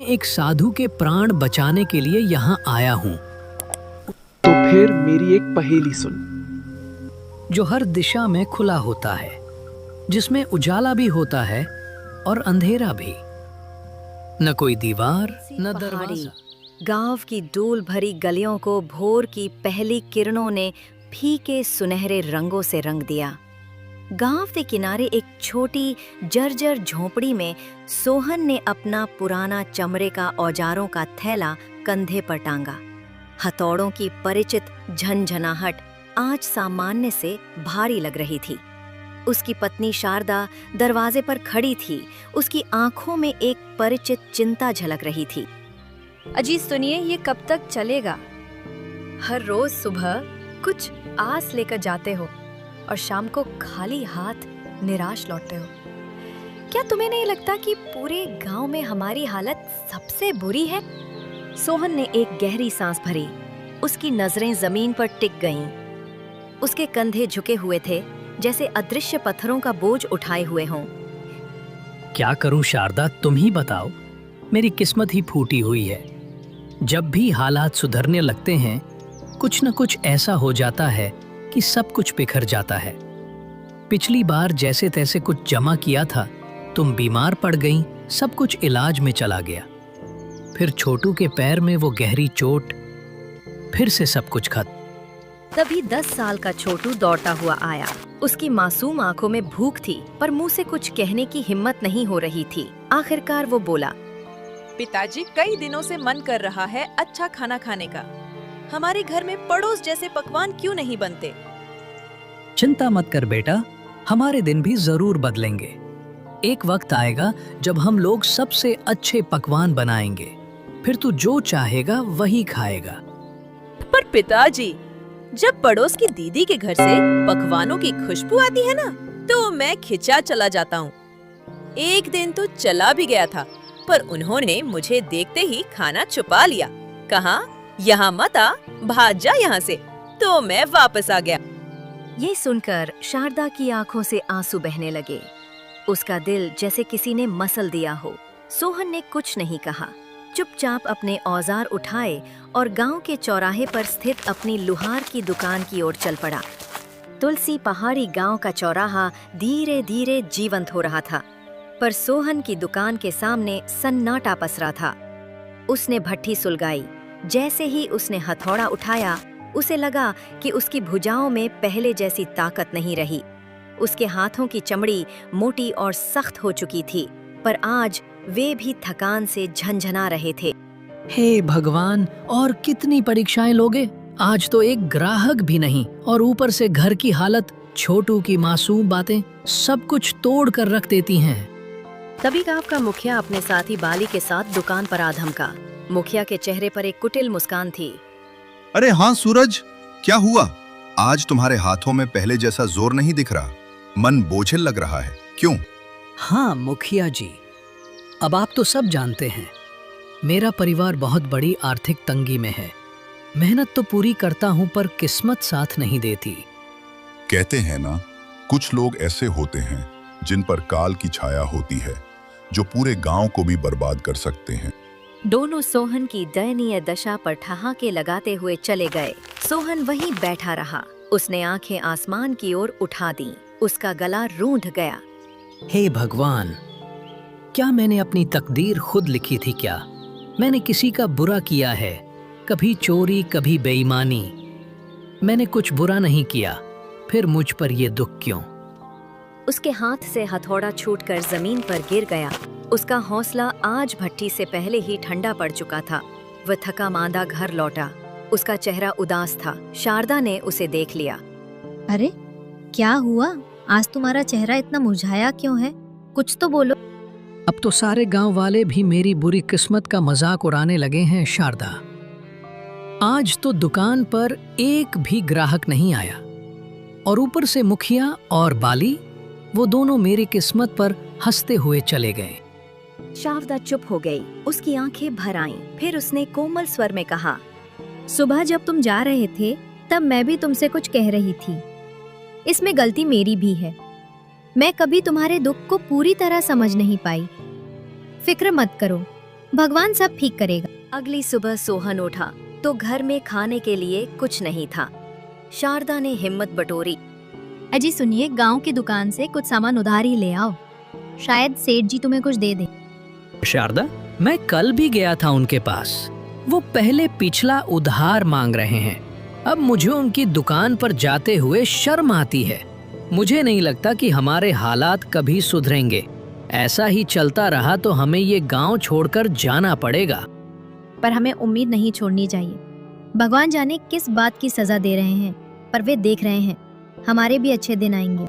एक साधु के प्राण बचाने के लिए यहाँ आया हूँ, तो फिर मेरी एक पहेली सुन। जो हर दिशा में खुला होता है, जिसमें उजाला भी होता है और अंधेरा भी। न कोई दीवार न दरवाजा। गांव की धूल भरी गलियों को भोर की पहली किरणों ने फीके सुनहरे रंगों से रंग दिया। गांव के किनारे एक छोटी जर्जर झोपड़ी में सोहन ने अपना पुराना चमड़े का औजारों का थैला कंधे पर टांगा। हथौड़ों की परिचित झनझनाहट आज सामान्य से भारी लग रही थी। उसकी पत्नी शारदा दरवाजे पर खड़ी थी। उसकी आंखों में एक परिचित चिंता झलक रही थी। अजी सुनिए, ये कब तक चलेगा? हर रोज सुबह कुछ आस लेकर जाते हो और शाम को खाली हाथ निराश लौटते हो। क्या तुम्हें नहीं लगता कि पूरे गांव में हमारी हालत सबसे बुरी है? सोहन ने एक गहरी सांस भरी। उसकी नजरें जमीन पर टिक गईं। उसके कंधे झुके हुए थे, जैसे अदृश्य पत्थरों का बोझ उठाए हुए हों। क्या करूं शारदा, तुम ही बताओ। मेरी किस्मत ही फूटी हुई है। जब भी हालात सुधरने लगते हैं, कुछ न कुछ ऐसा हो जाता है कि सब कुछ बिखर जाता है। पिछली बार जैसे तैसे कुछ जमा किया था, तुम बीमार पड़ गईं, सब कुछ इलाज में चला गया। फिर छोटू के पैर में वो गहरी चोट, फिर से सब कुछ खत्म। तभी 10 साल का छोटू दौड़ता हुआ आया। उसकी मासूम आंखों में भूख थी, पर मुंह से कुछ कहने की हिम्मत नहीं हो रही थी। आखिरकार वो बोला, पिताजी, कई दिनों से मन कर रहा है अच्छा खाना खाने का। हमारे घर में पड़ोस जैसे पकवान क्यों नहीं बनते? चिंता मत कर बेटा, हमारे दिन भी जरूर बदलेंगे। एक वक्त आएगा जब हम लोग सबसे अच्छे पकवान बनाएंगे। फिर तू जो चाहेगा वही खाएगा। पर पिताजी, जब पड़ोस की दीदी के घर से पकवानों की खुशबू आती है ना, तो मैं खिंचा चला जाता हूँ। एक दिन तो चला भी गया था, पर उन्होंने मुझे देखते ही खाना छुपा लिया। कहा, यहाँ मत आ, भाग जा यहाँ से। तो मैं वापस आ गया। ये सुनकर शारदा की आंखों से आंसू बहने लगे। उसका दिल जैसे किसी ने मसल दिया हो। सोहन ने कुछ नहीं कहा, चुपचाप अपने औजार उठाए और गांव के चौराहे पर स्थित अपनी लुहार की दुकान की ओर चल पड़ा। तुलसी पहाड़ी गांव का चौराहा धीरे धीरे जीवंत हो रहा था, पर सोहन की दुकान के सामने सन्नाटा पसरा था। उसने भट्ठी सुलगाई। जैसे ही उसने हथौड़ा उठाया, उसे लगा कि उसकी भुजाओं में पहले जैसी ताकत नहीं रही। उसके हाथों की चमड़ी मोटी और सख्त हो चुकी थी, पर आज वे भी थकान से झंझना रहे थे। हे भगवान, और कितनी परीक्षाएं लोगे? आज तो एक ग्राहक भी नहीं, और ऊपर से घर की हालत, छोटू की मासूम बातें सब कुछ तोड़ कर रख देती हैं। तभी गांव का मुखिया अपने साथी बाली के साथ दुकान पर आ धमका। मुखिया के चेहरे पर एक कुटिल मुस्कान थी। अरे हाँ सूरज, क्या हुआ? आज तुम्हारे हाथों में पहले जैसा जोर नहीं दिख रहा। मन बोझिल लग रहा है, क्यों? हाँ मुखिया जी, अब आप तो सब जानते हैं, मेरा परिवार बहुत बड़ी आर्थिक तंगी में है। मेहनत तो पूरी करता हूँ, पर किस्मत साथ नहीं देती। कहते हैं ना, कुछ लोग ऐसे होते हैं जिन पर काल की छाया होती है, जो पूरे गांव को भी बर्बाद कर सकते हैं। दोनों सोहन की दयनीय दशा पर ठहाके लगाते हुए चले गए। सोहन वहीं बैठा रहा। उसने आंखें आसमान की ओर उठा दी। उसका गला रूंध गया। हे भगवान, क्या मैंने अपनी तकदीर खुद लिखी थी क्या? मैंने किसी का बुरा किया है, कभी चोरी कभी बेईमानी। मैंने कुछ बुरा नहीं किया, फिर मुझ पर ये दुख क्यों? उसके हाथ से हथौड़ा छूटकर जमीन पर गिर गया। उसका हौसला आज भट्टी से पहले ही ठंडा पड़ चुका था। वह थका मांदा घर लौटा। उसका चेहरा उदास था। शारदा ने उसे देख लिया। अरे क्या हुआ? आज तुम्हारा चेहरा इतना मुरझाया क्यों है? कुछ तो बोलो। अब तो सारे गांव वाले भी मेरी बुरी किस्मत का मजाक उड़ाने लगे हैं शारदा। आज तो दुकान पर एक भी ग्राहक नहीं आया, और ऊपर से मुखिया और बाली, वो दोनों मेरी किस्मत पर हंसते हुए चले गए। शारदा चुप हो गई। उसकी आंखें भर आईं। फिर उसने कोमल स्वर में कहा, सुबह जब तुम जा रहे थे, तब मैं भी तुमसे कुछ कह रही थी। इसमें गलती मेरी भी है। मैं कभी तुम्हारे दुख को पूरी तरह समझ नहीं पाई। फिक्र मत करो, भगवान सब ठीक करेगा। अगली सुबह सोहन उठा तो घर में खाने के लिए कुछ नहीं था। शारदा ने हिम्मत बटोरी। अजी सुनिए, गांव की दुकान से कुछ सामान उधार ही ले आओ, शायद सेठ जी तुम्हें कुछ दे दे। शारदा, मैं कल भी गया था उनके पास। वो पहले पिछला उधार मांग रहे हैं। अब मुझे उनकी दुकान पर जाते हुए शर्म आती है। मुझे नहीं लगता कि हमारे हालात कभी सुधरेंगे। ऐसा ही चलता रहा तो हमें ये गांव छोड़कर जाना पड़ेगा। पर हमें उम्मीद नहीं छोड़नी चाहिए। भगवान जाने किस बात की सजा दे रहे हैं, पर वे देख रहे हैं। हमारे भी अच्छे दिन आएंगे।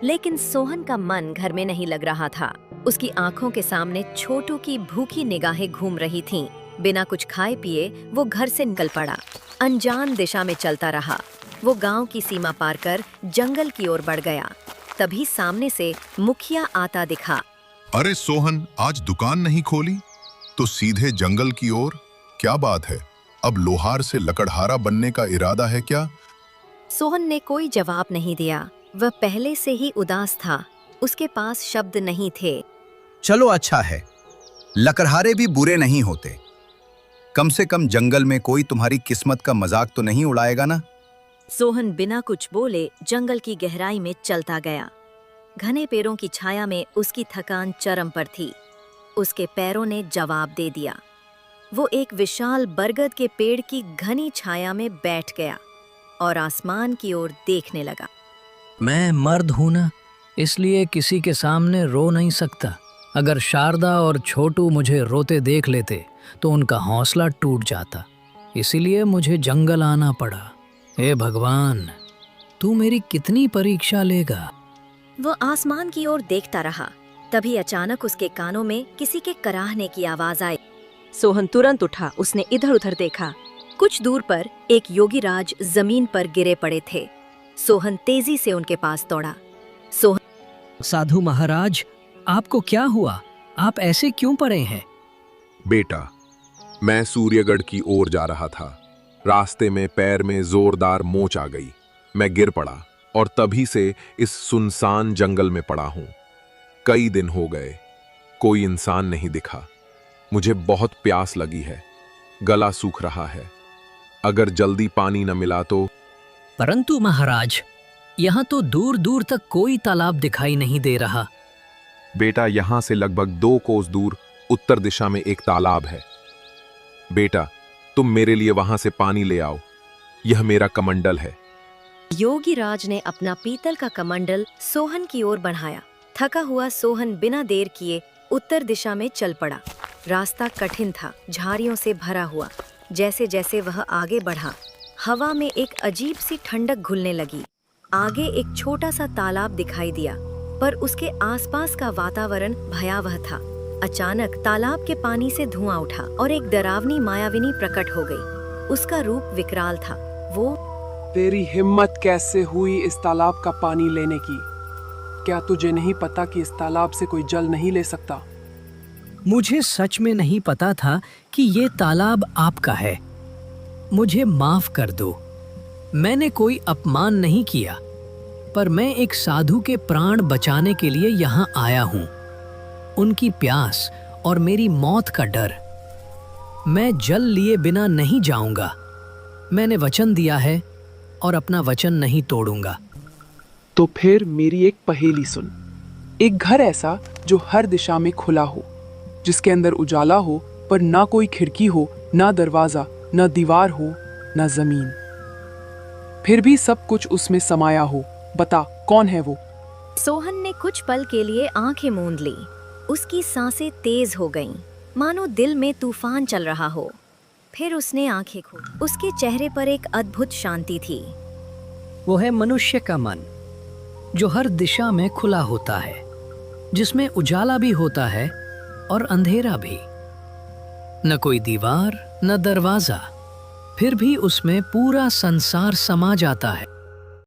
लेकिन सोहन का मन घर में नहीं लग रहा था। उसकी आंखों के सामने छोटू की भूखी निगाहें घूम रही थीं। बिना कुछ खाए पिए वो घर से निकल पड़ा। अनजान दिशा में चलता रहा। वो गांव की सीमा पार कर जंगल की ओर बढ़ गया। तभी सामने से मुखिया आता दिखा। अरे सोहन, आज दुकान नहीं खोली तो सीधे जंगल की ओर? क्या बात है? अब लोहार से लकड़हारा बनने का इरादा है क्या? सोहन ने कोई जवाब नहीं दिया। वह पहले से ही उदास था। उसके पास शब्द नहीं थे। चलो अच्छा है, लकड़हारे भी बुरे नहीं होते। कम से कम जंगल में कोई तुम्हारी किस्मत का मजाक तो नहीं उड़ाएगा ना। सोहन बिना कुछ बोले जंगल की गहराई में चलता गया। घने पेड़ों की छाया में उसकी थकान चरम पर थी। उसके पैरों ने जवाब दे दिया। वो एक विशाल बरगद के पेड़ की घनी छाया में बैठ गया और आसमान की ओर देखने लगा। मैं मर्द हूं ना, इसलिए किसी के सामने रो नहीं सकता। अगर शारदा और छोटू मुझे रोते देख लेते तो उनका हौसला टूट जाता। इसीलिए मुझे जंगल आना पड़ा। हे भगवान, तू मेरी कितनी परीक्षा लेगा? वो आसमान की ओर देखता रहा। तभी अचानक उसके कानों में किसी के कराहने की आवाज आई। सोहन तुरंत उठा। उसने इधर उधर देखा। कुछ दूर पर एक योगीराज जमीन पर गिरे पड़े थे। सोहन तेजी से उनके पास दौड़ा। सोहन, साधु महाराज, आपको क्या हुआ? आप ऐसे क्यों पड़े हैं? बेटा, मैं सूर्यगढ़ की ओर जा रहा था। रास्ते में पैर में जोरदार मोच आ गई। मैं गिर पड़ा और तभी से इस सुनसान जंगल में पड़ा हूं। कई दिन हो गए, कोई इंसान नहीं दिखा। मुझे बहुत प्यास लगी है, गला सूख रहा है। अगर जल्दी पानी न मिला तो? परंतु महाराज, यहाँ तो दूर दूर तक कोई तालाब दिखाई नहीं दे रहा। बेटा, यहां से लगभग 2 कोस दूर उत्तर दिशा में एक तालाब है। बेटा, तुम मेरे लिए वहां से पानी ले आओ। यह मेरा कमंडल है। योगीराज ने अपना पीतल का कमंडल सोहन की ओर बढ़ाया। थका हुआ सोहन बिना देर किए उत्तर दिशा में चल पड़ा। रास्ता कठिन था, झाड़ियों से भरा हुआ। जैसे जैसे वह आगे बढ़ा, हवा में एक अजीब सी ठंडक घुलने लगी। आगे एक छोटा सा तालाब दिखाई दिया, पर उसके आसपास का वातावरण भयावह था। अचानक तालाब के पानी से धुआं उठा और एक डरावनी मायाविनी प्रकट हो गई। उसका रूप विकराल था। वो, तेरी हिम्मत कैसे हुई इस तालाब का पानी लेने की? क्या तुझे नहीं पता कि इस तालाब से कोई जल नहीं ले सकता? मुझे सच में नहीं पता था कि ये तालाब आपका है। मुझे माफ कर दो। मैंने कोई अपमान नहीं किया, पर मैं एक साधु के प्राण बचाने के लिए यहाँ आया हूँ। उनकी प्यास और मेरी मौत का डर। मैं जल लिए बिना नहीं जाऊंगा। मैंने वचन दिया है और अपना वचन नहीं तोड़ूंगा। तो फिर मेरी एक पहेली सुन। एक घर ऐसा जो हर दिशा में खुला हो, जिसके अंदर उजाला हो पर ना कोई खिड़की हो, ना दरवाजा, ना दीवार हो, ना जमीन, फिर भी सब कुछ उसमें समाया हो। बता कौन है वो? सोहन ने कुछ पल के लिए आंखें मूंद ली। उसकी सांसें तेज हो गईं, मानो दिल में तूफान चल रहा हो। फिर उसने आंखें खोली। उसके चेहरे पर एक अद्भुत शांति थी। वो है मनुष्य का मन, जो हर दिशा में खुला होता है, जिसमें उजाला भी होता है और अंधेरा भी। न कोई दीवार, न दरवाजा, फिर भी उसमें पूरा संसार समा जाता है।